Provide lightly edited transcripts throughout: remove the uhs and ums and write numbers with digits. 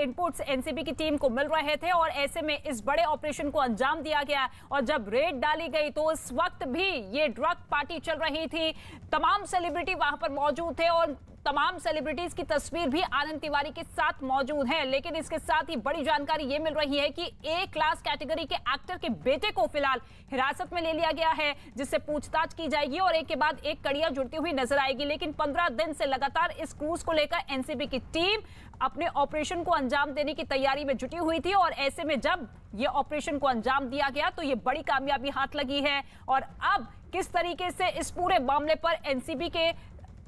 Inputs NCB की team को मिल रहे थे और ऐसे में इस बड़े ऑपरेशन को अंजाम दिया गया। और जब रेड डाली गई तो उस वक्त भी ये ड्रग पार्टी चल रही थी, तमाम सेलिब्रिटी वहां पर मौजूद थे और तमाम सेलिब्रिटीज की तस्वीर भी आनंद तिवारी के साथ मौजूद है। लेकिन इसके साथ ही बड़ी जानकारी ये मिल रही है कि ए क्लास कैटेगरी के एक्टर के बेटे को फिलहाल हिरासत में ले लिया गया है, जिससे पूछताछ की जाएगी और एक के बाद एक कड़ियां जुड़ती हुई नजर आएगी। लेकिन 15 दिन से लगातार इस क्रूज को लेकर एनसीबी की टीम अपने ऑपरेशन को अंजाम देने की तैयारी में जुटी हुई थी और ऐसे में जब ये ऑपरेशन को अंजाम दिया गया तो ये बड़ी कामयाबी हाथ लगी है। और अब किस तरीके से इस पूरे मामले पर एनसीबी के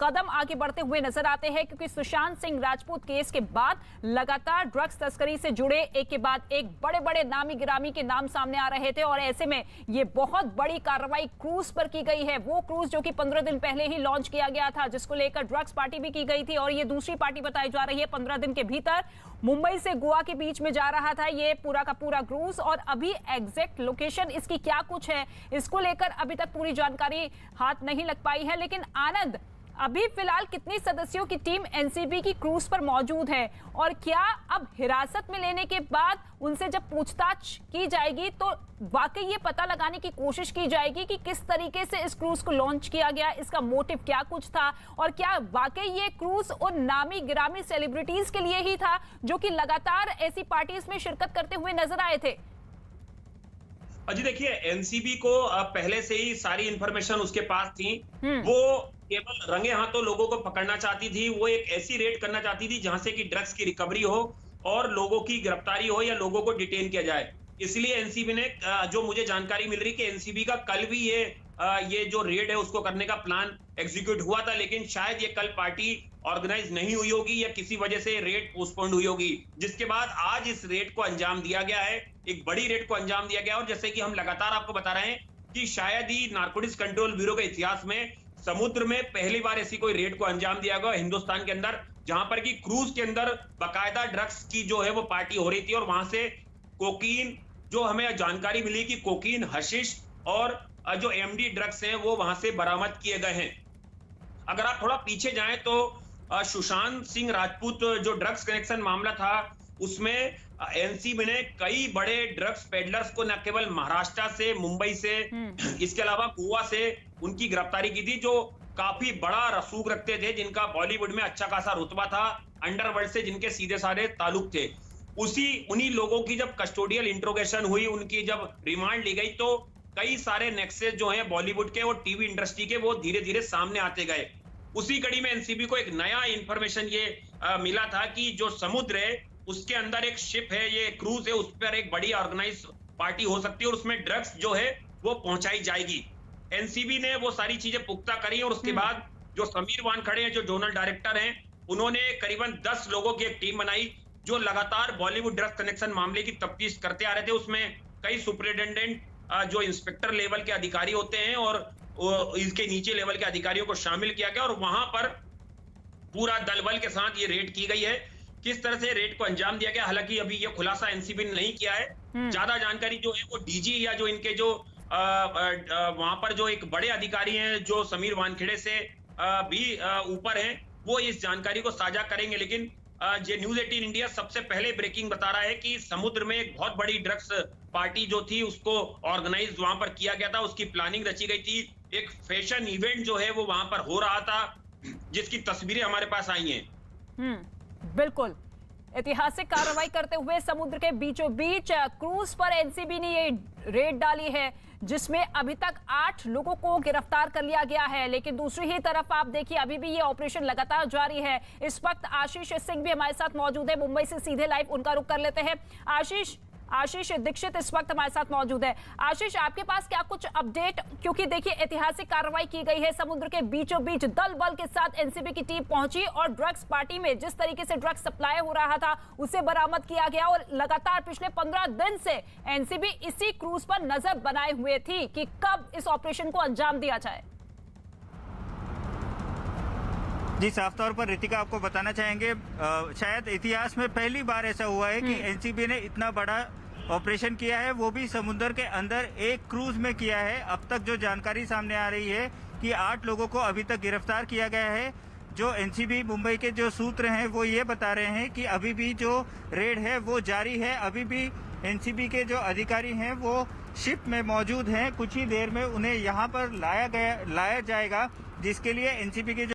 कदम आगे बढ़ते हुए नजर आते हैं, क्योंकि सुशांत सिंह राजपूत केस के बाद लगातार ड्रग्स तस्करी से जुड़े एक के बाद एक बड़े बड़े नामी गिरामी के नाम सामने आ रहे थे और ऐसे में ये बहुत बड़ी कार्रवाई क्रूज पर की गई है। वो क्रूज जो कि 15 दिन पहले ही लॉन्च किया गया था, जिसको लेकर ड्रग्स पार्टी भी की गई थी और ये दूसरी पार्टी बताई जा रही है। 15 दिन के भीतर मुंबई से गोवा के बीच में जा रहा था ये पूरा का पूरा क्रूज और अभी एग्जैक्ट लोकेशन इसकी क्या कुछ है, इसको लेकर अभी तक पूरी जानकारी हाथ नहीं लग पाई है। लेकिन आनंद, अभी फिलहाल कितनी सदस्यों की टीम एनसीबी की क्रूज पर मौजूद है और क्या अब हिरासत में लेने के बाद उनसे जब पूछताछ की जाएगी तो वाकई ये पता लगाने की कोशिश की जाएगी कि किस तरीके से इस क्रूज को लॉन्च किया गया, इसका मोटिव क्या कुछ था और क्या वाकई ये क्रूज उन नामी गिरामी सेलिब्रिटीज के लिए ही था जो कि लगातार ऐसी पार्टीज में शिरकत करते हुए नजर आए थे। अजी देखिए, एनसीबी को पहले से ही सारी इंफॉर्मेशन उसके पास थी। वो केवल रंगे हाथों लोगों को पकड़ना चाहती थी। वो एक ऐसी रेड करना चाहती थी जहां से कि ड्रग्स की रिकवरी हो और लोगों की गिरफ्तारी हो या लोगों को डिटेन किया जाए। इसलिए एनसीबी ने, जो मुझे जानकारी मिल रही कि एनसीबी का कल भी ये जो रेड है उसको करने का प्लान एग्जीक्यूट हुआ था, लेकिन शायद ये कल पार्टी ऑर्गेनाइज नहीं हुई होगी या किसी वजह से रेड पोस्टपोन्ड हुई होगी, जिसके बाद आज इस रेड को अंजाम दिया गया है। एक बड़ी रेड को अंजाम दिया गया और जैसे कि हम लगातार आपको बता रहे हैं कि शायद ही नारकोटिक्स कंट्रोल ब्यूरो के इतिहास में समुद्र में पहली बार ऐसी कोई रेड को अंजाम दिया गया हिंदुस्तान के अंदर, जहां पर कि क्रूज के अंदर बाकायदा ड्रग्स की जो है वो पार्टी हो रही थी और वहां से कोकीन, जो हमें जानकारी मिली कि कोकीन, हशीश और जो एमडी ड्रग्स हैं वो वहां से बरामद किए गए हैं। अगर आप थोड़ा पीछे जाएं तो सुशांत सिंह राजपूत जो ड्रग्स कनेक्शन मामला था उसमें एनसीबी ने कई बड़े ड्रग्स पेडलर्स को न केवल महाराष्ट्र से, मुंबई से, इसके अलावा गोवा से उनकी गिरफ्तारी की थी, जो काफी बड़ा रसूख रखते थे, जिनका बॉलीवुड में अच्छा खासा रुतबा था, अंडरवर्ल्ड से जिनके सीधे साधे ताल्लुक थे। उन्हीं लोगों की जब कस्टोडियल इंट्रोगेशन हुई, उनकी जब रिमांड ली गई, तो कई सारे नेक्सेस जो हैं बॉलीवुड के और टीवी इंडस्ट्री के वो धीरे धीरे सामने आते गए। उसी कड़ी में एनसीबी को एक नया इंफॉर्मेशन ये मिला था कि जो समुद्र है उसके अंदर एक शिप है, ये क्रूज है, उस पर एक बड़ी ऑर्गेनाइज पार्टी हो सकती है और उसमें ड्रग्स जो है वो पहुंचाई जाएगी। एनसीबी ने वो सारी चीजें पुख्ता करी और उसके बाद जो समीर वानखड़े हैं, जो जोनल डायरेक्टर हैं, उन्होंने करीबन 10 लोगों की एक टीम बनाई जो लगातार बॉलीवुड ड्रग्स कनेक्शन मामले की तफ्तीश करते आ रहे थे। उसमें कई सुपरिटेंडेंट, जो इंस्पेक्टर लेवल के अधिकारी होते हैं और इसके नीचे लेवल के अधिकारियों को शामिल किया गया और वहां पर पूरा दल बल के साथ ये रेड की गई है। किस तरह से रेड को अंजाम दिया गया, हालांकि अभी ये खुलासा एनसीबी ने नहीं किया है। ज्यादा जानकारी जो है वो डीजी या जो इनके जो वहां पर जो एक बड़े अधिकारी हैं जो समीर वानखेड़े से भी ऊपर हैं, वो इस जानकारी को साझा करेंगे। लेकिन ये न्यूज 18 इंडिया सबसे पहले ब्रेकिंग बता रहा है कि समुद्र में एक बहुत बड़ी ड्रग्स पार्टी जो थी उसको ऑर्गेनाइज वहां पर किया गया था, उसकी प्लानिंग रची गई थी। एक फैशन इवेंट जो है वो वहां पर हो रहा था, जिसकी तस्वीरें हमारे पास आई हैं। बिल्कुल ऐतिहासिक कार्रवाई करते हुए समुद्र के बीचों बीच क्रूज पर एनसीबी ने ये रेड डाली है, जिसमें अभी तक 8 लोगों को गिरफ्तार कर लिया गया है। लेकिन दूसरी ही तरफ आप देखिए अभी भी ये ऑपरेशन लगातार जारी है। इस वक्त आशीष सिंह भी हमारे साथ मौजूद है, मुंबई से सीधे लाइव उनका रुख कर लेते हैं। आशीष दीक्षित इस वक्त हमारे साथ मौजूद है। आशीष, आपके पास क्या कुछ अपडेट, क्योंकि देखिए ऐतिहासिक कार्रवाई की गई है, समुद्र के बीचों बीच दल बल के साथ एनसीबी की टीम पहुंची और ड्रग्स पार्टी में जिस तरीके से ड्रग्स सप्लाई हो रहा था उसे बरामद किया गया और लगातार पिछले 15 दिन से एनसीबी इसी क्रूज पर नजर बनाए हुए थी कि कब इस ऑपरेशन को अंजाम दिया जाए। जी, साफ तौर पर रितिका आपको बताना चाहेंगे, शायद इतिहास में पहली बार ऐसा हुआ है कि एनसीबी ने इतना बड़ा ऑपरेशन किया है, वो भी समुद्र के अंदर एक क्रूज में किया है। अब तक जो जानकारी सामने आ रही है कि 8 लोगों को अभी तक गिरफ्तार किया गया है, जो एनसीबी मुंबई के जो सूत्र हैं वो ये बता रहे हैं कि अभी भी जो रेड है वो जारी है। अभी भी एनसीबी के जो अधिकारी हैं वो शिप में मौजूद हैं। कुछ ही देर में उन्हें यहाँ पर लाया जाएगा, जिसके लिए एनसीबी के